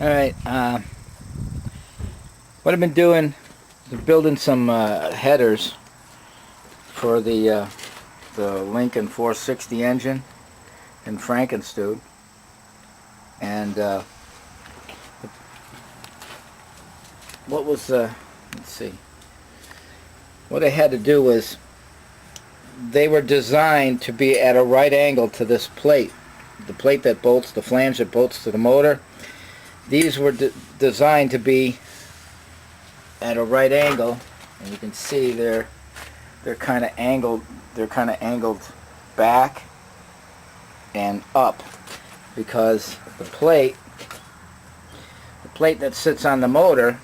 Alright, what I've been doing is building some headers for the Lincoln 460 engine in FrankenStudeToo. And what was, let's see, what I had to do was, they were designed to be at a right angle to this plate. The plate that bolts, the flange that bolts to the motor. These were designed to be at a right angle, and you can see they're kind of angled. They're kind of angled back and up because the plate that sits on the motor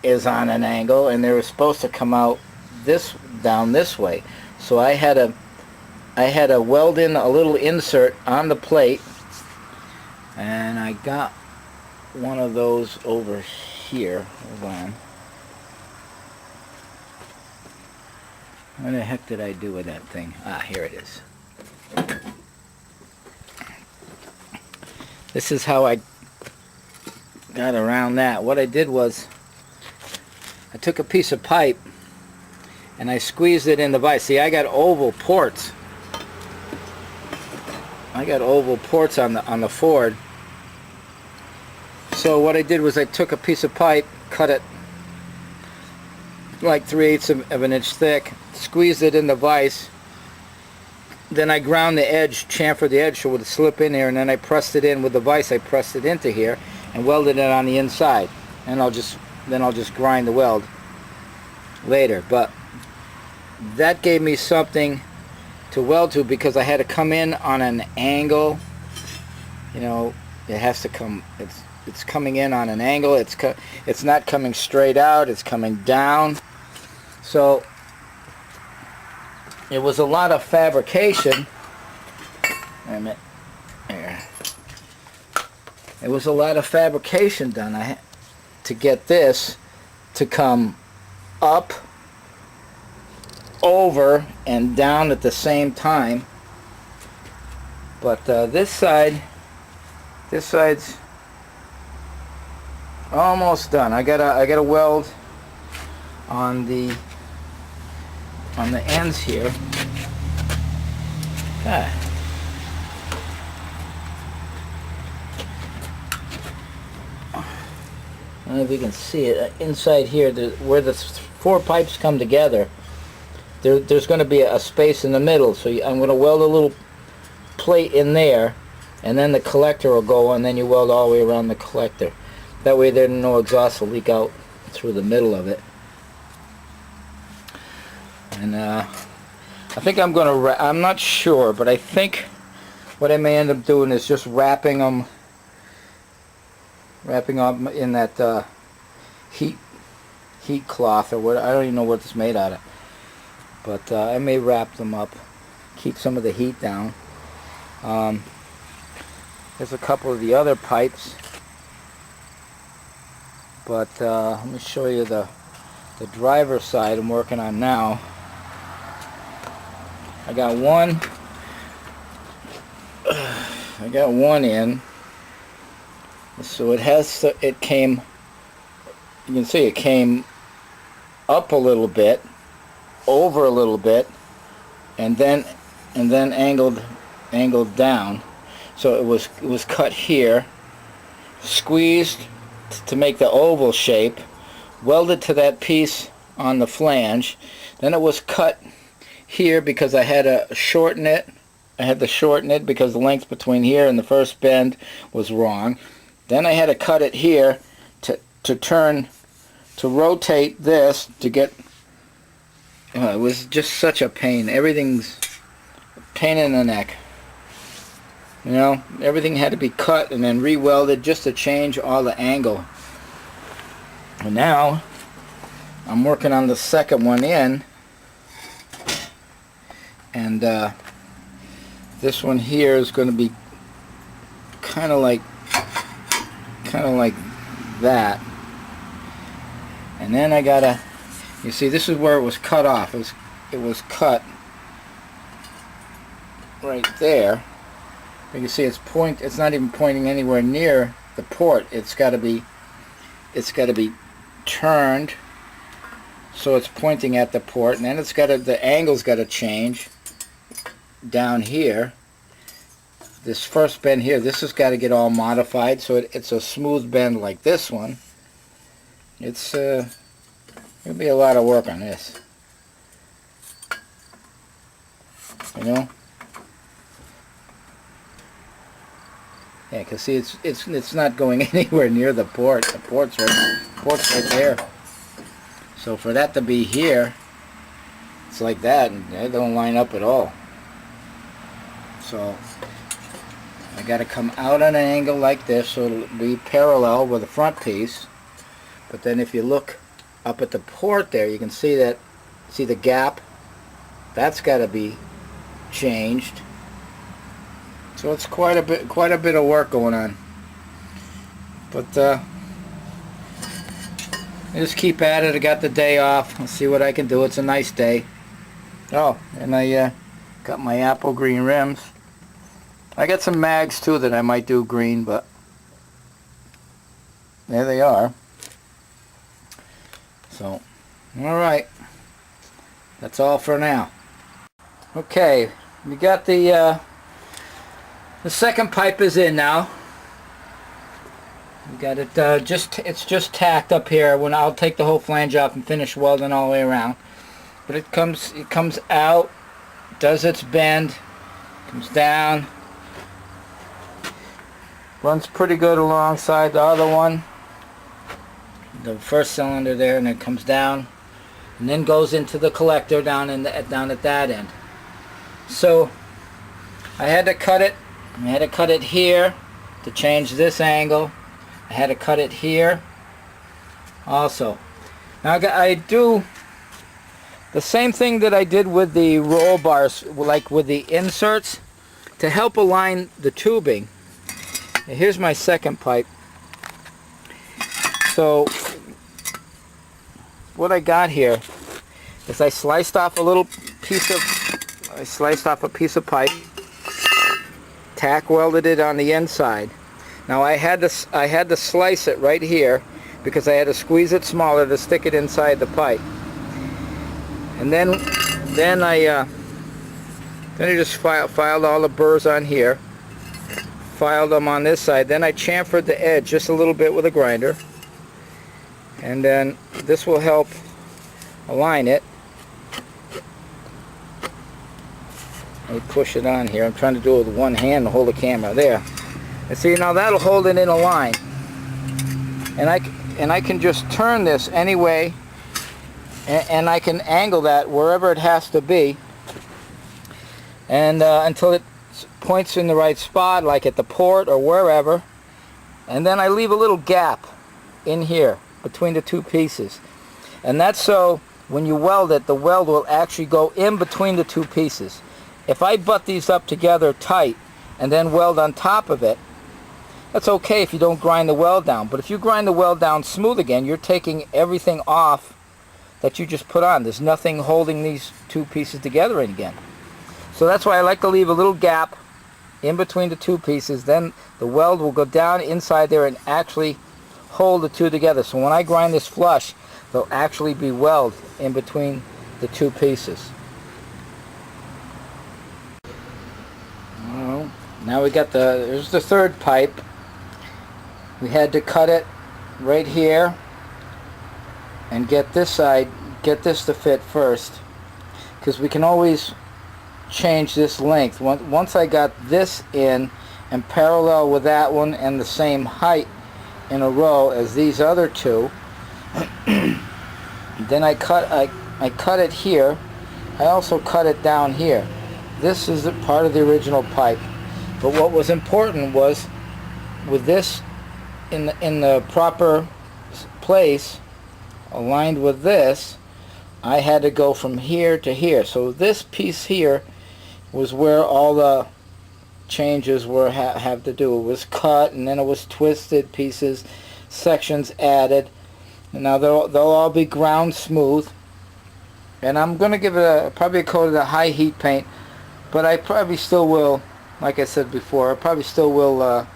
is on an angle, and they were supposed to come out down this way. So I had to weld in a little insert on the plate, and I got one of those over here. Hold on. What the heck did I do with that thing? Ah, here it is. This is how I got around that. What I did was, I took a piece of pipe and I squeezed it in the vise. See, I got oval ports. I got oval ports on the Ford. So what I did was I took a piece of pipe, cut it like 3/8 of an inch thick, squeezed it in the vise, then I ground the edge, chamfered the edge so it would slip in here, and then I pressed it in with the vise. I pressed it into here and welded it on the inside, and I'll just grind the weld later. But that gave me something to weld to, because I had to come in on an angle. You know, it has to come, it's coming in on an angle. It's not coming straight out, it's coming down. So it was a lot of fabrication. Wait a minute. Here. It was a lot of fabrication done. I had to get this to come up, over, and down at the same time. But this side's almost done. I gotta weld on the ends here. Ah. I don't know if you can see it inside here, where the 4 pipes come together. There's going to be a space in the middle, so I'm going to weld a little plate in there, and then the collector will go, and then you weld all the way around the collector. That way there's no exhaust will leak out through the middle of it. And I think I'm going to, I'm not sure, but I think what I may end up doing is just wrapping them in that heat cloth, or what, I don't even know what it's made out of. But I may wrap them up, keep some of the heat down. There's a couple of the other pipes, but let me show you the driver's side I'm working on now. I got one in, so it came, you can see it came up a little bit, over a little bit, and then angled down. So it was cut here, squeezed to make the oval shape, welded to that piece on the flange. Then it was cut here because I had to shorten it. I had to shorten it because the length between here and the first bend was wrong. Then I had to cut it here to rotate this to get. It was just such a pain. Everything's a pain in the neck. You know, everything had to be cut and then re-welded just to change all the angle. And now I'm working on the second one in, and this one here is going to be kind of like that. And then I gotta, you see, this is where it was cut off. It was cut right there. You can see it's not even pointing anywhere near the port. It's got to be turned so it's pointing at the port, and then the angle's got to change down here. This first bend here, this has got to get all modified so it's a smooth bend like this one. It's gonna be a lot of work on this, you know. Yeah, cause see, it's not going anywhere near the port. The port's right there. So for that to be here, it's like that, and they don't line up at all. So I got to come out at an angle like this so it'll be parallel with the front piece. But then if you look up at the port there, you can see the gap. That's got to be changed. So it's quite a bit of work going on. But I just keep at it. I got the day off. I'll see what I can do. It's a nice day. Oh, and I got my apple green rims. I got some mags too that I might do green, but there they are. So, alright. That's all for now. Okay, we got the second pipe is in now. We got it it's just tacked up here. When I'll take the whole flange off and finish welding all the way around. But it comes out, does its bend, comes down, runs pretty good alongside the other one, the first cylinder there, and it comes down and then goes into the collector down at that end. So I had to cut it. I had to cut it here to change this angle. I had to cut it here also. Now I do the same thing that I did with the roll bars, like with the inserts, to help align the tubing. Now here's my second pipe. So what I got here is I sliced off a piece of pipe, tack welded it on the inside. Now I had to slice it right here because I had to squeeze it smaller to stick it inside the pipe. And then I just filed all the burrs on here, filed them on this side. Then I chamfered the edge just a little bit with a grinder, and then this will help align it. Let me push it on here. I'm trying to do it with one hand to hold the camera there. And see, now that'll hold it in a line. And I can just turn this anyway, and I can angle that wherever it has to be, and until it points in the right spot, like at the port or wherever. And then I leave a little gap in here between the two pieces, and that's so when you weld it, the weld will actually go in between the two pieces. If I butt these up together tight and then weld on top of it, that's okay if you don't grind the weld down. But if you grind the weld down smooth again, you're taking everything off that you just put on. There's nothing holding these two pieces together again. So that's why I like to leave a little gap in between the two pieces. Then the weld will go down inside there and actually hold the two together. So when I grind this flush, there'll actually be weld in between the two pieces. Now we got there's the third pipe. We had to cut it right here and get this to fit first, because we can always change this length. Once I got this in and parallel with that one and the same height in a row as these other two, then I cut it here. I also cut it down here. This is part of the original pipe. But what was important was, with this in the proper place, aligned with this, I had to go from here to here. So this piece here was where all the changes were have to do. It was cut, and then it was twisted pieces, sections added. And now they'll all be ground smooth. And I'm going to give it probably a coat of the high heat paint, but I probably still will, like I said before, I probably still will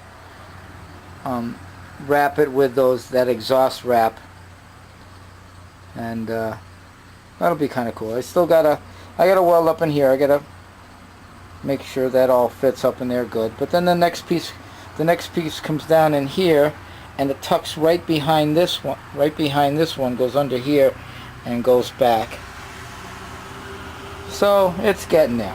wrap it with that exhaust wrap, and that'll be kind of cool. I gotta weld up in here. I gotta make sure that all fits up in there good. But then the next piece comes down in here, and it tucks right behind this one. Right behind this one, goes under here and goes back. So it's getting there.